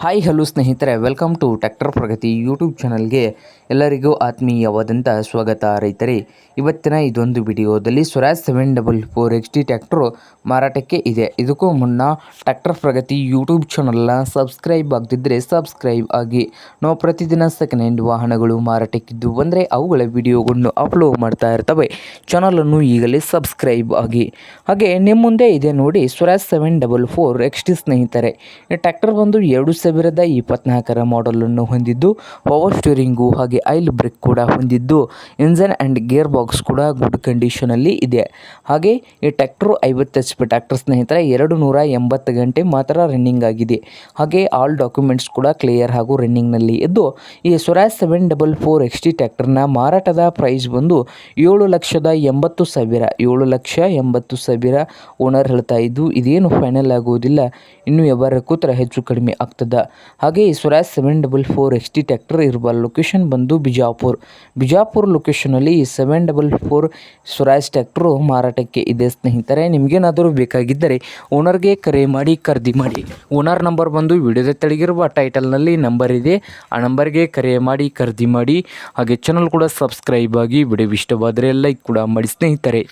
Hi hello ಸ್ನೇಹಿತರೆ, welcome to tractor Pragati YouTube ಚಾನಲ್ಗೆ ಎಲ್ಲರಿಗೂ ಆತ್ಮೀಯವಾದಂಥ ಸ್ವಾಗತ. ರೈತರೇ, ಇವತ್ತಿನ ಇದೊಂದು ವಿಡಿಯೋದಲ್ಲಿ ಸ್ವರಾಜ್ 744 XT ಟ್ರ್ಯಾಕ್ಟರು ಮಾರಾಟಕ್ಕೆ ಇದೆ. ಇದಕ್ಕೂ ಮುನ್ನ ಟ್ರ್ಯಾಕ್ಟರ್ ಪ್ರಗತಿ ಯೂಟ್ಯೂಬ್ ಚಾನಲ್ನ ಸಬ್ಸ್ಕ್ರೈಬ್ ಆಗದಿದ್ದರೆ ಸಬ್ಸ್ಕ್ರೈಬ್ ಆಗಿ. ನಾವು ಪ್ರತಿದಿನ ಸೆಕೆಂಡ್ ಹ್ಯಾಂಡ್ ವಾಹನಗಳು ಮಾರಾಟಕ್ಕಿದ್ದು ಬಂದರೆ ಅವುಗಳ ವಿಡಿಯೋಗಳನ್ನು ಅಪ್ಲೋಡ್ ಮಾಡ್ತಾ ಇರ್ತವೆ. ಚಾನಲನ್ನು ಈಗಲೇ ಸಬ್ಸ್ಕ್ರೈಬ್ ಆಗಿ. ಹಾಗೆ ನಿಮ್ಮ ಮುಂದೆ ಇದೆ ನೋಡಿ ಸ್ವರಾಜ್ 744 XT ಸ್ನೇಹಿತರೆ. ಈ ಟ್ರ್ಯಾಕ್ಟರ್ ಬಂದು 2024 ಮಾಡೆಲನ್ನು ಹೊಂದಿದ್ದು, ಪವರ್ ಸ್ಟೀರಿಂಗು ಹಾಗೆ ಆಯಿಲ್ ಬ್ರೇಕ್ ಕೂಡ ಹೊಂದಿದ್ದು, ಇಂಜನ್ ಆ್ಯಂಡ್ ಗೇರ್ ಬಾಕ್ಸ್ ಕೂಡ ಗುಡ್ ಕಂಡೀಷನಲ್ಲಿ ಇದೆ. ಹಾಗೆ ಈ ಟ್ರ್ಯಾಕ್ಟರು 50 HP ಟ್ರ್ಯಾಕ್ಟರ್ ಸ್ನೇಹಿತರೆ, 280 ಗಂಟೆ ಮಾತ್ರ ರನ್ನಿಂಗ್ ಆಗಿದೆ. ಹಾಗೆ ಆಲ್ ಡಾಕ್ಯುಮೆಂಟ್ಸ್ ಕೂಡ ಕ್ಲಿಯರ್ ಹಾಗೂ ರನ್ನಿಂಗ್ನಲ್ಲಿ ಇದ್ದು, ಈ ಸ್ವರಾಜ್ 744 XT ಟ್ರ್ಯಾಕ್ಟರ್ನ ಮಾರಾಟದ ಪ್ರೈಸ್ ಬಂದು 7,80,000 7,80,000 ಓನರ್ ಹೇಳ್ತಾ ಇದ್ದು, ಇದೇನು ಫೈನಲ್ ಆಗುವುದಿಲ್ಲ, ಇನ್ನು ವ್ಯವಹಾರ ಕೂತ್ರೆ ಹೆಚ್ಚು ಕಡಿಮೆ ಆಗ್ತದೆ. ಹಾಗೆ ಈ ಸ್ವರಾಜ್ 744 XT ಟ್ರ್ಯಾಕ್ಟರ್ ಇರುವ ಲೊಕೇಶನ್ ಬಂದು ಬಿಜಾಪುರ ಲೊಕೇಶನಲ್ಲಿ ಈ 744 ಸ್ವರಾಜ್ ಟ್ರ್ಯಾಕ್ಟರು ಮಾರಾಟಕ್ಕೆ ಇದೆ ಸ್ನೇಹಿತರೆ. ನಿಮಗೇನಾದರೂ ಬೇಕಾಗಿದ್ದರೆ ಓನರ್ಗೆ ಕರೆ ಮಾಡಿ ಖರೀದಿ ಮಾಡಿ. ಓನರ್ ನಂಬರ್ ಬಂದು ವಿಡಿಯೋದ ತೆಳಗಿರುವ ಟೈಟಲ್ನಲ್ಲಿ ನಂಬರ್ ಇದೆ, ಆ ನಂಬರ್ಗೆ ಕರೆ ಮಾಡಿ ಖರೀದಿ ಮಾಡಿ. ಹಾಗೆ ಚಾನಲ್ ಕೂಡ ಸಬ್ಸ್ಕ್ರೈಬ್ ಆಗಿ. ವಿಡಿಯೋ ಇಷ್ಟವಾದರೆ ಲೈಕ್ ಕೂಡ ಮಾಡಿ ಸ್ನೇಹಿತರೆ.